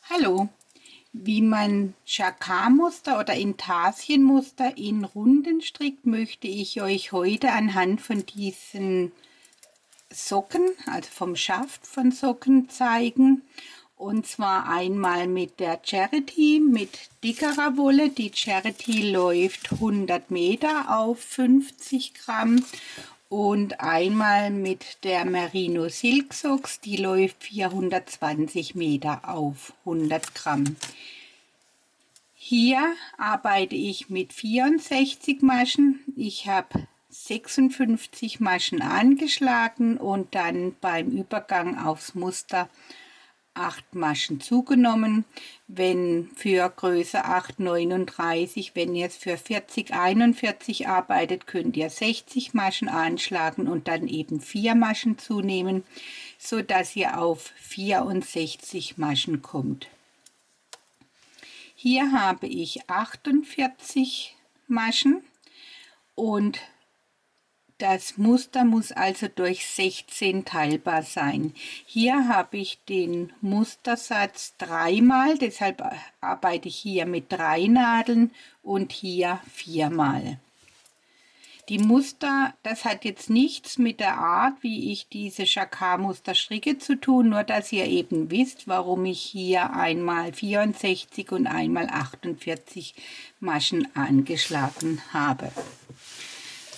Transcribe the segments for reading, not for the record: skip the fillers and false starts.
Hallo, wie man Jacquard-Muster oder Intarsienmuster in Runden strickt, möchte ich euch heute anhand von diesen Socken, also vom Schaft von Socken zeigen. Und zwar einmal mit der Charity, mit dickerer Wolle. Die Charity läuft 100 Meter auf 50 Gramm. Und einmal mit der Merino Silk Socks, die läuft 420 Meter auf 100 Gramm. Hier arbeite ich mit 64 Maschen. Ich habe 56 Maschen angeschlagen und dann beim Übergang aufs Muster 8 Maschen zugenommen. Wenn für Größe 8,39, wenn ihr es für 40,41 arbeitet, könnt ihr 60 Maschen anschlagen und dann eben 4 Maschen zunehmen, so dass ihr auf 64 Maschen kommt. Hier habe ich 48 Maschen und das Muster muss also durch 16 teilbar sein. Hier habe ich den Mustersatz dreimal, deshalb arbeite ich hier mit 3 Nadeln und hier 4-mal. Die Muster, das hat jetzt nichts mit der Art, wie ich diese Jacquard-Muster stricke zu tun, nur dass ihr eben wisst, warum ich hier einmal 64 und einmal 48 Maschen angeschlagen habe.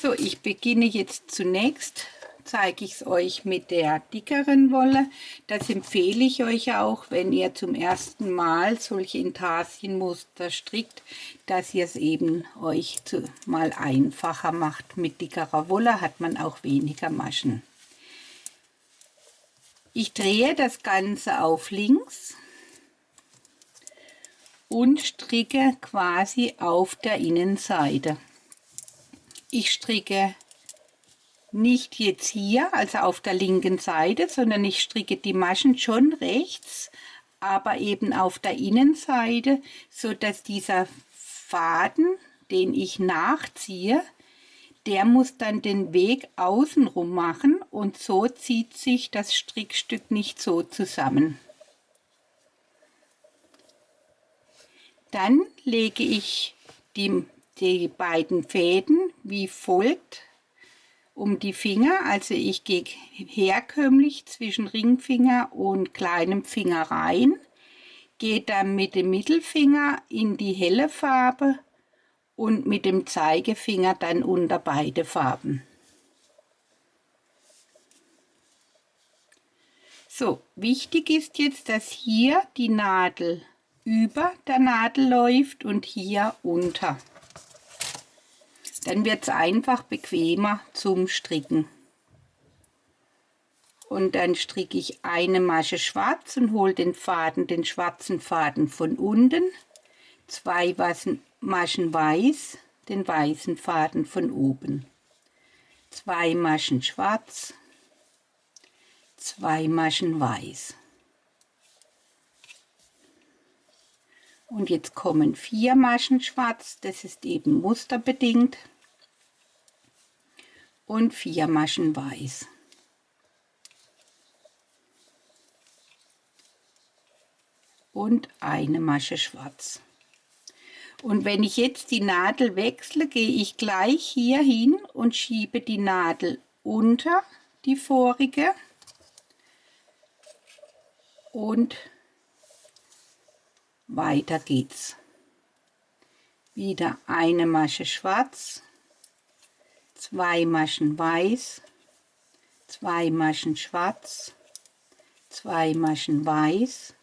So, ich beginne jetzt zunächst, zeige ich es euch mit der dickeren Wolle. Das empfehle ich euch auch, wenn ihr zum ersten Mal solche Intarsienmuster strickt, dass ihr es eben euch mal einfacher macht. Mit dickerer Wolle hat man auch weniger Maschen. Ich drehe das Ganze auf links und stricke quasi auf der Innenseite. Ich stricke nicht jetzt hier, also auf der linken Seite, sondern ich stricke die Maschen schon rechts, aber eben auf der Innenseite, so dass dieser Faden, den ich nachziehe, der muss dann den Weg außenrum machen und so zieht sich das Strickstück nicht so zusammen. Dann lege ich die beiden Fäden wie folgt um die Finger, also ich gehe herkömmlich zwischen Ringfinger und kleinem Finger rein, gehe dann mit dem Mittelfinger in die helle Farbe und mit dem Zeigefinger dann unter beide Farben. So, wichtig ist jetzt, dass hier die Nadel über der Nadel läuft und hier unter. Dann wird es einfach bequemer zum Stricken. Und dann stricke ich eine Masche schwarz und hole den schwarzen Faden von unten, 2 Maschen weiß, den weißen Faden von oben, 2 Maschen schwarz, 2 Maschen weiß. Und jetzt kommen 4 Maschen schwarz, das ist eben musterbedingt, und 4 Maschen weiß. Und eine Masche schwarz. Und wenn ich jetzt die Nadel wechsle, gehe ich gleich hier hin und schiebe die Nadel unter die vorige und weiter geht's. Wieder eine Masche schwarz, 2 Maschen weiß, 2 Maschen schwarz, 2 Maschen weiß,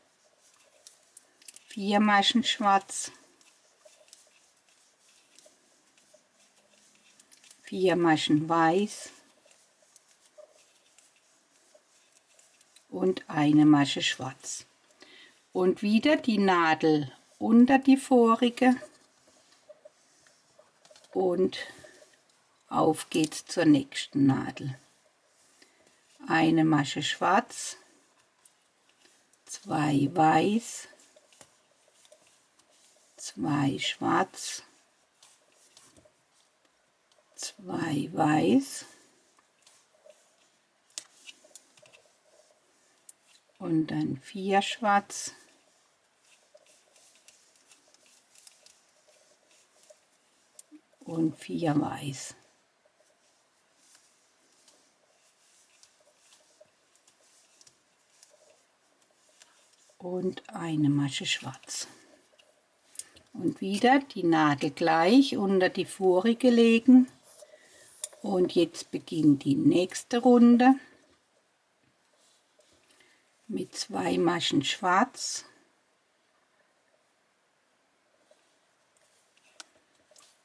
4 Maschen schwarz, 4 Maschen weiß und eine Masche schwarz. Und wieder die Nadel unter die vorige und auf geht's zur nächsten Nadel. Eine Masche schwarz, 2 weiß, 2 schwarz, 2 weiß und dann 4 schwarz, und 4 weiß. Und eine Masche schwarz. Und wieder die Nadel gleich unter die vorige legen. Und jetzt beginnt die nächste Runde mit 2 Maschen schwarz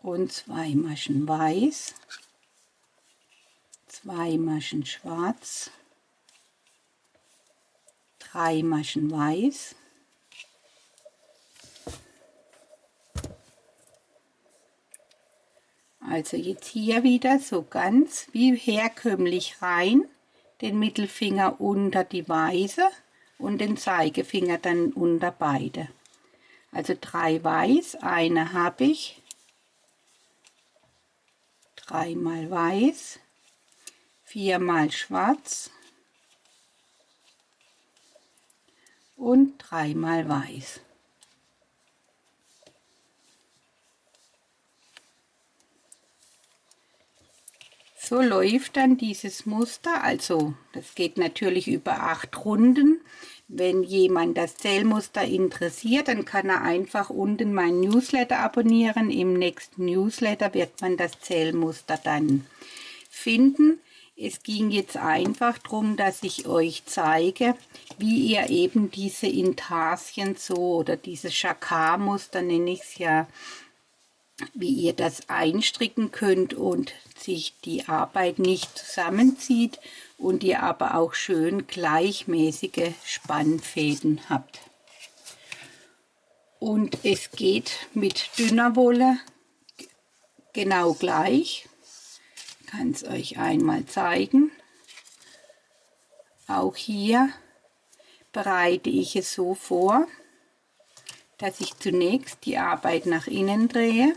und 2 Maschen weiß, 2 Maschen schwarz, 3 Maschen weiß, also jetzt hier wieder so ganz wie herkömmlich rein, den Mittelfinger unter die weiße und den Zeigefinger dann unter beide. Also 3 weiß, eine habe ich, 3 mal weiß, 4 mal schwarz und 3 mal weiß. So läuft dann dieses Muster, also das geht natürlich über 8 Runden. Wenn jemand das Zählmuster interessiert, dann kann er einfach unten mein Newsletter abonnieren. Im nächsten Newsletter wird man das Zählmuster dann finden. Es ging jetzt einfach darum, dass ich euch zeige, wie ihr eben diese Intarsien so oder dieses Jacquard-Muster nenne ich es ja, wie ihr das einstricken könnt und sich die Arbeit nicht zusammenzieht und ihr aber auch schön gleichmäßige Spannfäden habt. Und es geht mit dünner Wolle genau gleich. Ich kann es euch einmal zeigen. Auch hier bereite ich es so vor, dass ich zunächst die Arbeit nach innen drehe.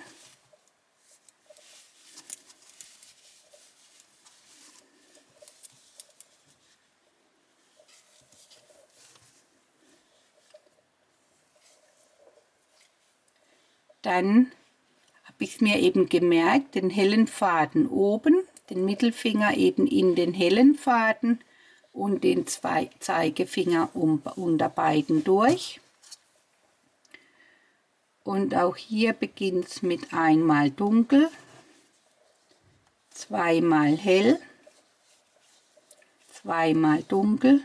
Dann habe ich es mir eben gemerkt, den hellen Faden oben, den Mittelfinger eben in den hellen Faden und den Zeigefinger unter beiden durch. Und auch hier beginnt es mit einmal dunkel, zweimal hell, zweimal dunkel,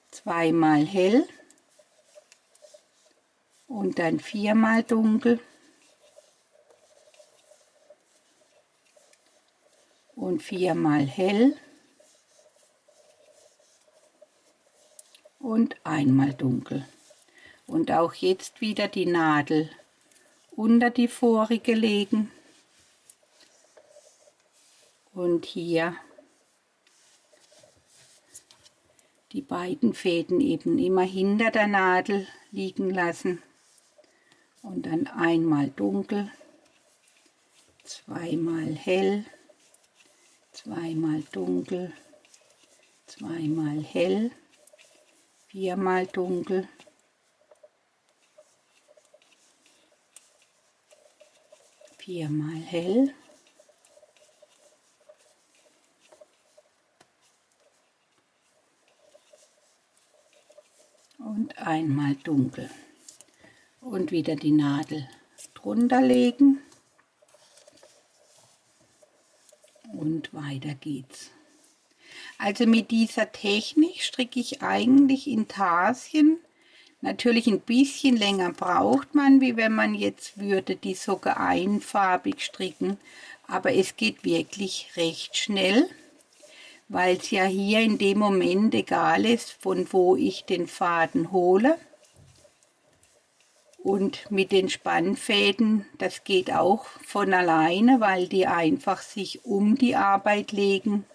zweimal hell und dann 4-mal dunkel und 4-mal hell und einmal dunkel. Und auch jetzt wieder die Nadel unter die vorige legen und hier die beiden Fäden eben immer hinter der Nadel liegen lassen und dann einmal dunkel, zweimal hell, zweimal dunkel, zweimal hell, 4-mal dunkel, viermal hell und einmal dunkel. Und wieder die Nadel drunter legen und weiter geht's. Also mit dieser Technik stricke ich eigentlich Intarsien. Natürlich ein bisschen länger braucht man, wie wenn man jetzt würde die sogar einfarbig stricken, aber es geht wirklich recht schnell, weil es ja hier in dem Moment egal ist, von wo ich den Faden hole. Und mit den Spannfäden, das geht auch von alleine, weil die einfach sich um die Arbeit legen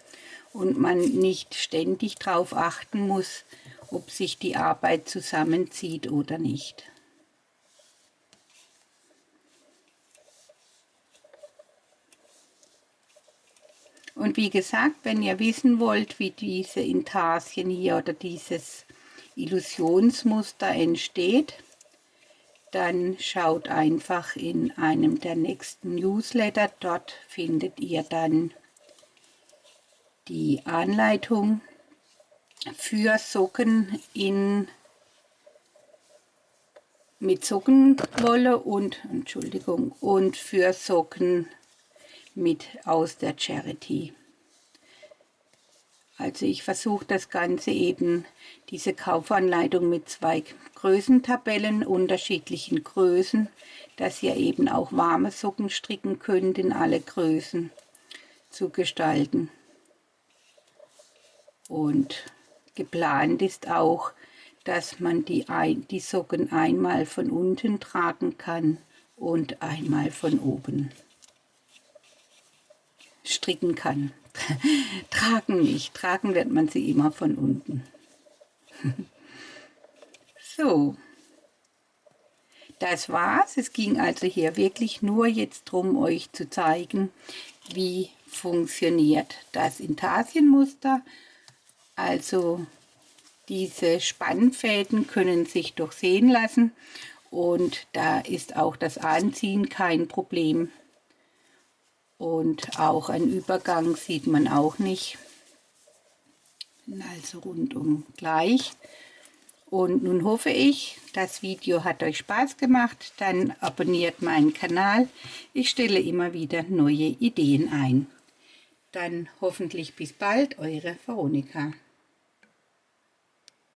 und man nicht ständig darauf achten muss, ob sich die Arbeit zusammenzieht oder nicht. Und wie gesagt, wenn ihr wissen wollt, wie diese Intarsien hier oder dieses Illusionsmuster entsteht, dann schaut einfach in einem der nächsten Newsletter. Dort findet ihr dann die Anleitung für Socken mit Sockenwolle und für Socken aus der Charity. Also ich versuche das Ganze eben, diese Kaufanleitung mit 2 Größentabellen, unterschiedlichen Größen, dass ihr eben auch warme Socken stricken könnt, in alle Größen zu gestalten. Und geplant ist auch, dass man die Socken einmal von unten tragen kann und einmal von oben stricken kann. Tragen nicht, tragen wird man sie immer von unten. So, das war's. Es ging also hier wirklich nur jetzt darum, euch zu zeigen, wie funktioniert das Intarsienmuster. Also diese Spannfäden können sich durchsehen lassen und da ist auch das Anziehen kein Problem. Und auch ein Übergang sieht man auch nicht. Also rundum gleich. Und nun hoffe ich, das Video hat euch Spaß gemacht. Dann abonniert meinen Kanal. Ich stelle immer wieder neue Ideen ein. Dann hoffentlich bis bald, eure Veronika.